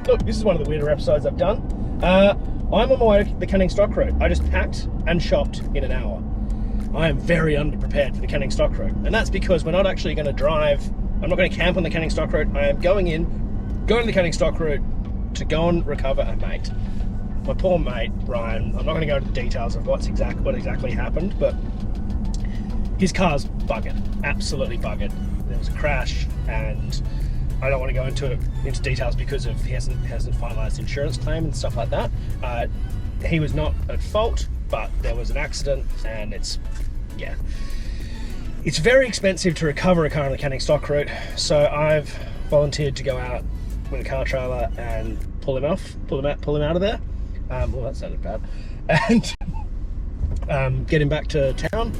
Look, this is one of the weirder episodes I've done. I'm on my way to the Canning Stock Route. I just packed and shopped in an hour. I am very underprepared for the Canning Stock Route, and that's because we're not actually going to drive. I'm not going to camp on the Canning Stock Route. I am going to the Canning Stock Route to go and recover a mate. My poor mate, Ryan. I'm not going to go into the details of what exactly happened, but his car's buggered, absolutely buggered. There was a crash, and I don't want to go into details because of he hasn't finalised the insurance claim and stuff like that. He was not at fault, but there was an accident, and it's very expensive to recover a car on the Canning Stock Route. So I've volunteered to go out with a car trailer and pull him out of there. Well, that sounded bad. And get him back to town.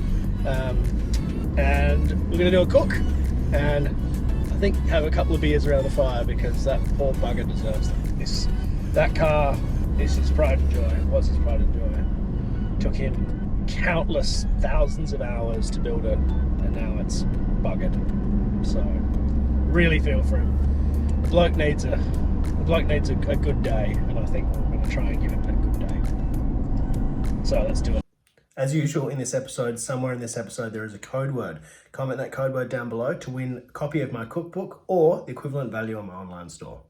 And we're going to do a cook, and I think have a couple of beers around the fire, because that poor bugger deserves this. That car is his pride and joy. It was his pride and joy. Took him countless thousands of hours to build it, and now it's buggered. So really feel for him. The bloke needs a good day, and I think we're going to try and give him that good day. So let's do it. As usual in this episode, somewhere in this episode there is a code word. Comment that code word down below to win a copy of my cookbook or the equivalent value on my online store.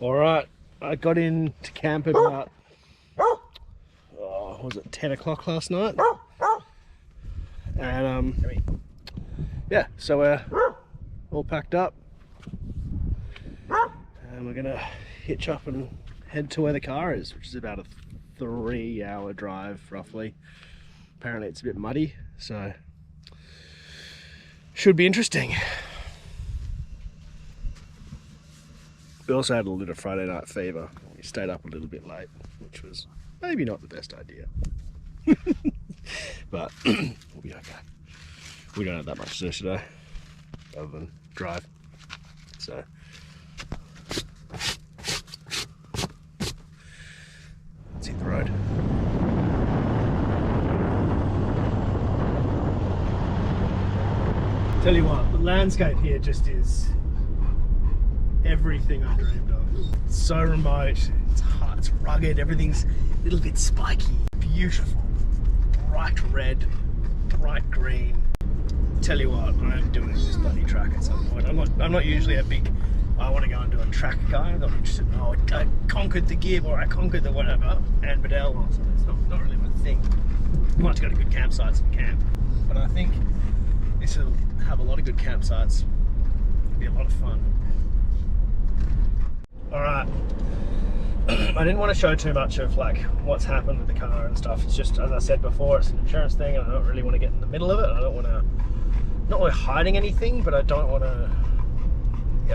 All right, I got into camp about, was it 10 o'clock last night? And yeah, so we're all packed up, and we're gonna hitch up and head to where the car is, which is about a 3-hour drive roughly. Apparently it's a bit muddy, so should be interesting. We also had a little Friday night fever. We stayed up a little bit late, which was maybe not the best idea. But we'll be okay. We don't have that much to do today, other than drive. So let's hit the road. Tell you what, the landscape here just is everything I dreamed of. It's so remote, it's hard, it's rugged, everything's a little bit spiky, beautiful, bright red, bright green. Tell you what, I am doing this bloody track at some point. I'm not usually a big, I want to go and do a track guy. I'm not interested in, I conquered the Gib or I conquered the whatever, and Bedell or something. It's not really my thing. I like to go to good campsites and camp, but I think this will have a lot of good campsites. It'll be a lot of fun. Alright, I didn't want to show too much of like what's happened with the car and stuff. It's just, as I said before, it's an insurance thing, and I don't really want to get in the middle of it. I don't want to, not really hiding anything, but I don't want to,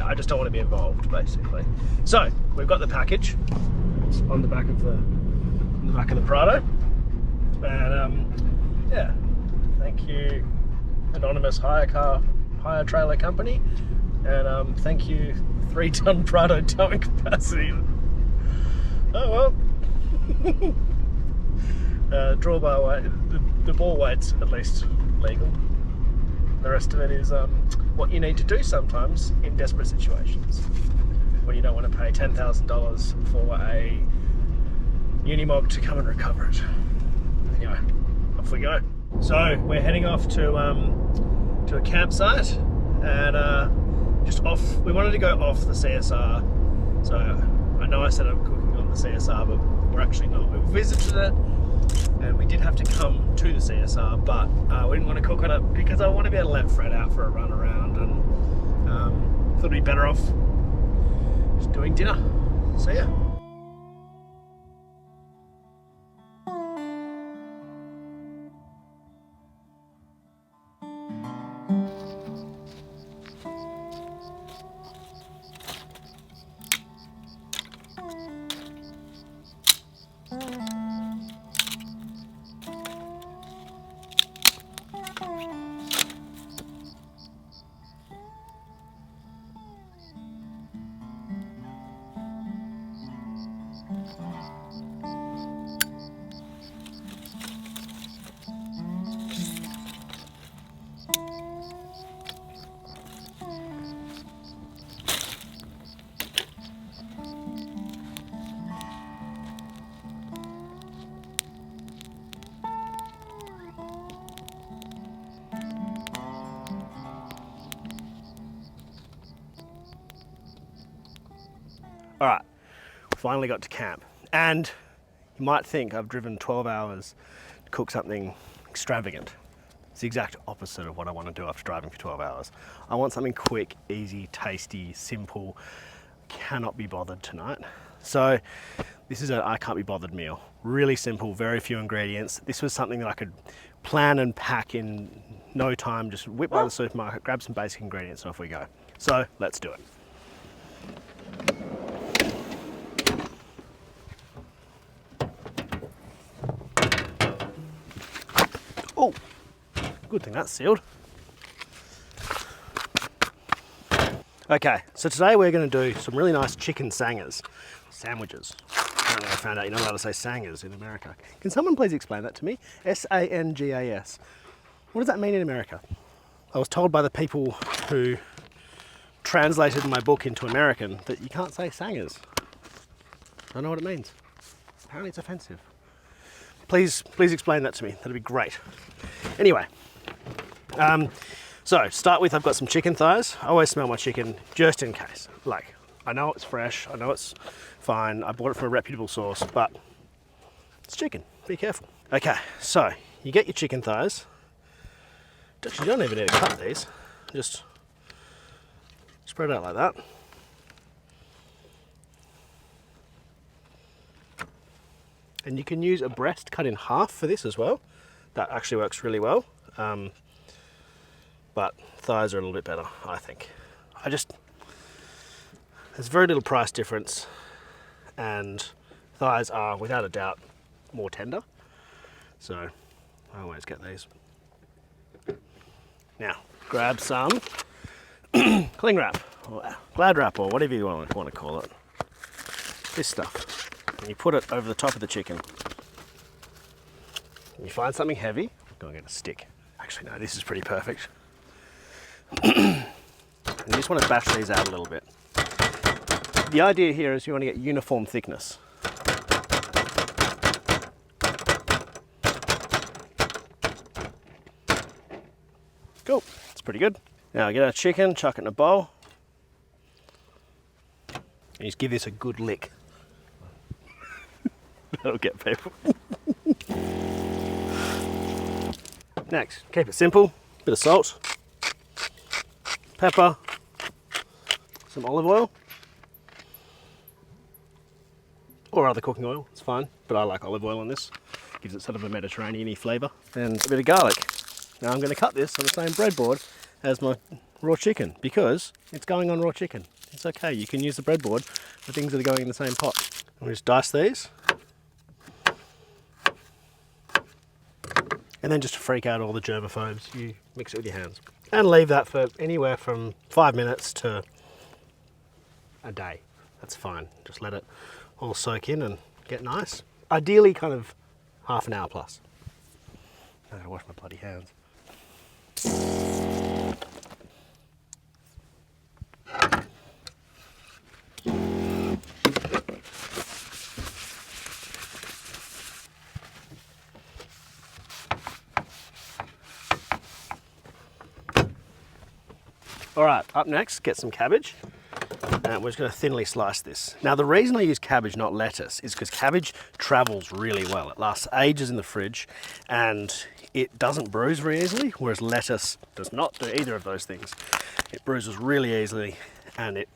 I just don't want to be involved, basically. So we've got the package. It's on the back of the Prado, and yeah, thank you, anonymous hire trailer company, and thank you, 3-ton Prado towing capacity. Oh well. Drawbar weight, the ball weight's at least legal. The rest of it is what you need to do sometimes in desperate situations when you don't want to pay $10,000 for a Unimog to come and recover it. Anyway, off we go. So we're heading off to a campsite, and just off. We wanted to go off the CSR. So I know I said I'm cooking on the CSR, but we're actually not. We visited it, and we did have to come to the CSR, but we didn't want to cook on it because I want to be able to let Fred out for a run around, and thought it'd be better off just doing dinner. So yeah. finally got to camp. And you might think I've driven 12 hours to cook something extravagant. It's the exact opposite of what I want to do after driving for 12 hours. I want something quick, easy, tasty, simple. Cannot be bothered tonight. So this is a I can't be bothered meal. Really simple, very few ingredients. This was something that I could plan and pack in no time, just whip by the supermarket, grab some basic ingredients and off we go. So let's do it. Oh, good thing that's sealed. Okay, so today we're going to do some really nice chicken sangers, sandwiches. Apparently I found out you're not allowed to say sangers in America. Can someone please explain that to me? S-A-N-G-A-S. What does that mean in America? I was told by the people who translated my book into American that you can't say sangers. I don't know what it means. Apparently it's offensive. Please explain that to me. That'd be great. Anyway, so start with, I've got some chicken thighs. I always smell my chicken just in case. Like, I know it's fresh, I know it's fine. I bought it from a reputable source, but it's chicken. Be careful. Okay, so you get your chicken thighs. Actually, you don't even need to cut these. Just spread it out like that. And you can use a breast cut in half for this as well. That actually works really well. But thighs are a little bit better, I think. There's very little price difference, and thighs are, without a doubt, more tender. So I always get these. Now, grab some cling wrap, or Glad wrap, or whatever you want to call it. This stuff. And you put it over the top of the chicken. You find something heavy, I'm going to get a stick. Actually, no, this is pretty perfect. And you just want to bash these out a little bit. The idea here is you want to get uniform thickness. Cool, that's pretty good. Now get our chicken, chuck it in a bowl. And just give this a good lick. That'll get people. Next, keep it simple. Bit of salt, pepper, some olive oil, or other cooking oil, it's fine, but I like olive oil on this. Gives it sort of a Mediterranean-y flavour. And a bit of garlic. Now I'm going to cut this on the same breadboard as my raw chicken, because it's going on raw chicken. It's okay, you can use the breadboard for things that are going in the same pot. And we just dice these. And then just to freak out all the germaphobes, you mix it with your hands. And leave that for anywhere from 5 minutes to a day. That's fine. Just let it all soak in and get nice. Ideally kind of half an hour plus. I gotta wash my bloody hands. All right, up next, get some cabbage. And we're just going to thinly slice this. Now, the reason I use cabbage, not lettuce, is because cabbage travels really well. It lasts ages in the fridge, and it doesn't bruise very easily, whereas lettuce does not do either of those things. It bruises really easily, and it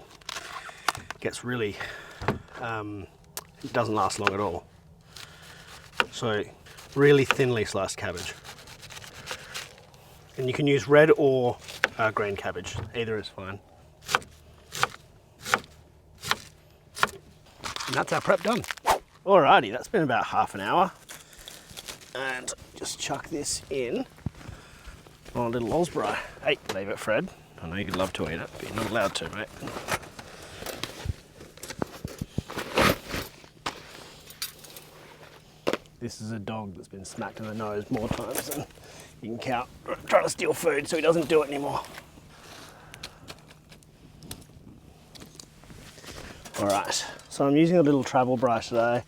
gets really, it doesn't last long at all. So, really thinly sliced cabbage. And you can use red or green cabbage, either is fine. And that's our prep done. Alrighty, that's been about half an hour. And just chuck this in on a little Osprey. Hey, leave it, Fred. I know you'd love to eat it, but you're not allowed to, mate. This is a dog that's been smacked in the nose more times than you can count, trying to steal food, so he doesn't do it anymore. All right, so I'm using a little travel brush today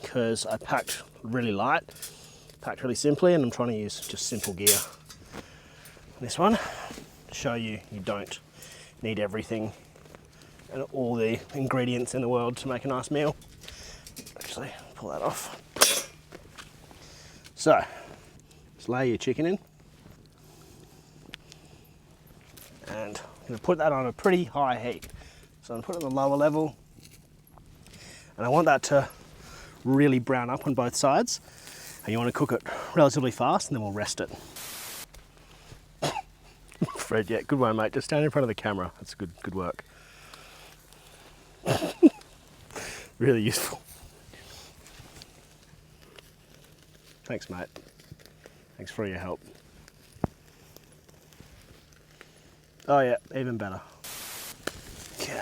because I packed really light, packed really simply, and I'm trying to use just simple gear. This one, to show you, you don't need everything and all the ingredients in the world to make a nice meal. Actually, pull that off. So, just lay your chicken in. And I'm going to put that on a pretty high heat. So I'm going to put it on the lower level. And I want that to really brown up on both sides. And you want to cook it relatively fast, and then we'll rest it. Fred, yeah, good one, mate. Just stand in front of the camera. That's good work. Really useful. Thanks, mate. Thanks for your help. Oh yeah, even better. Okay.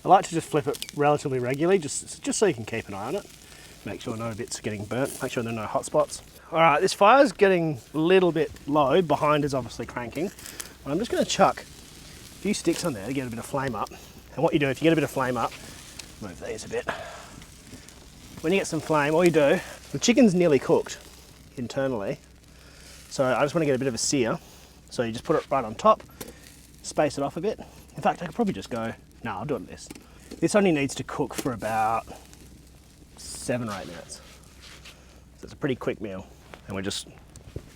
I like to just flip it relatively regularly, just so you can keep an eye on it. Make sure no bits are getting burnt, make sure there are no hot spots. All right, this fire's getting a little bit low. Behind is obviously cranking. But I'm just gonna chuck a few sticks on there to get a bit of flame up. And what you do, if you get a bit of flame up, move these a bit. When you get some flame, all you do, the chicken's nearly cooked internally. So I just want to get a bit of a sear. So you just put it right on top, space it off a bit. In fact, I could probably just go, no, I'll do it this. This only needs to cook for about 7 or 8 minutes. So it's a pretty quick meal. And we just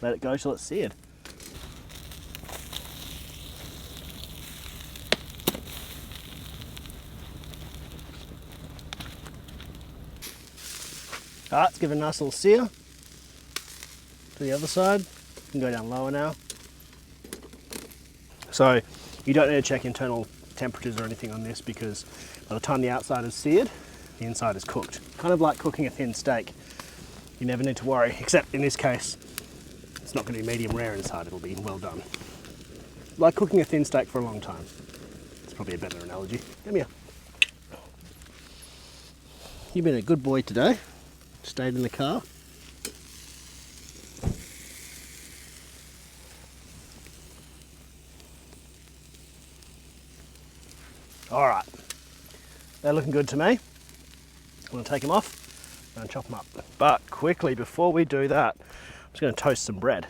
let it go till it's seared. All right, let's give it a nice little sear to the other side. You can go down lower now. So you don't need to check internal temperatures or anything on this, because by the time the outside is seared, the inside is cooked. Kind of like cooking a thin steak. You never need to worry, except in this case, it's not going to be medium rare inside, it'll be well done. Like cooking a thin steak for a long time. It's probably a better analogy. Come here. You've been a good boy today. Stayed in the car. All right, they're looking good to me. I'm gonna take them off and chop them up. But quickly, before we do that, I'm just gonna toast some bread.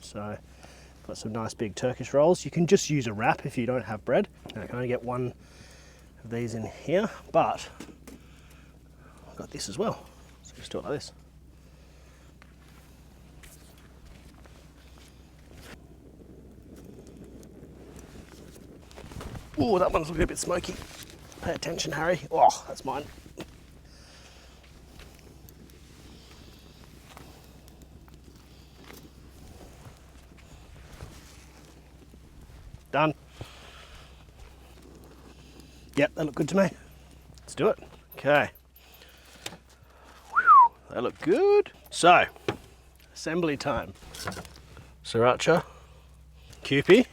So I've got some nice big Turkish rolls. You can just use a wrap if you don't have bread. Now, I can only get one of these in here, but I've got this as well. So just do it like this. Oh, that one's looking a bit smoky. Pay attention, Harry. Oh, that's mine. Done. Yep, they look good to me. Let's do it. Okay. Whew, they look good. So, assembly time. Sriracha, Kewpie.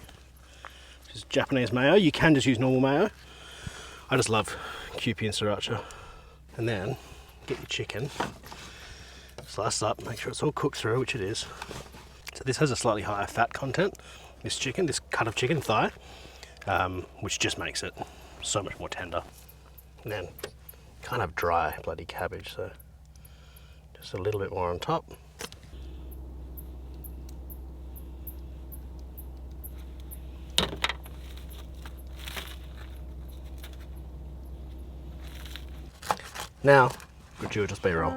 This is Japanese mayo. You can just use normal mayo. I just love Kewpie and Sriracha. And then get your chicken, slice up, make sure it's all cooked through, which it is. So this has a slightly higher fat content, this chicken, this cut of chicken thigh, which just makes it so much more tender. And then kind of dry bloody cabbage, so just a little bit more on top. Now, gratuitous B-roll.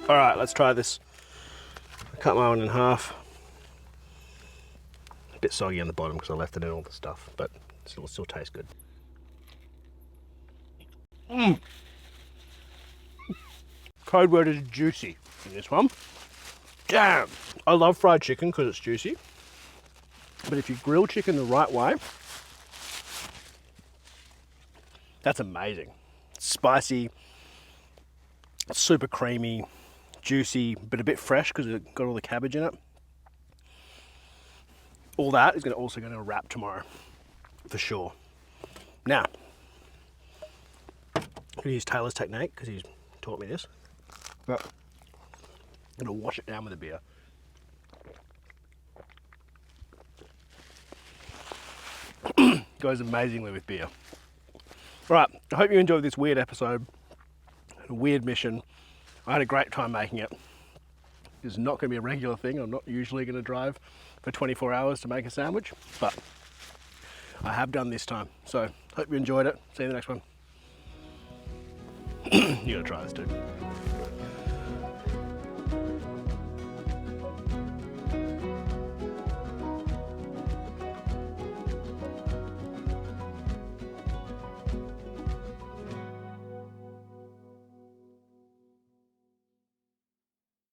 All right, let's try this. I cut my one in half. A bit soggy on the bottom because I left it in all the stuff, but it'll still taste good. Code word is juicy in this one. Damn! I love fried chicken because it's juicy. But if you grill chicken the right way, that's amazing. It's spicy, it's super creamy, juicy, but a bit fresh because it's got all the cabbage in it. All that is also going to wrap tomorrow, for sure. Now, I'm going to use Taylor's technique because he's taught me this. But I'm going to wash it down with a beer. Goes amazingly with beer. Right, I hope you enjoyed this weird episode, a weird mission. I had a great time making it. It's not going to be a regular thing. I'm not usually going to drive for 24 hours to make a sandwich, but I have done this time. So hope you enjoyed it. See you in the next one. You got to try this too.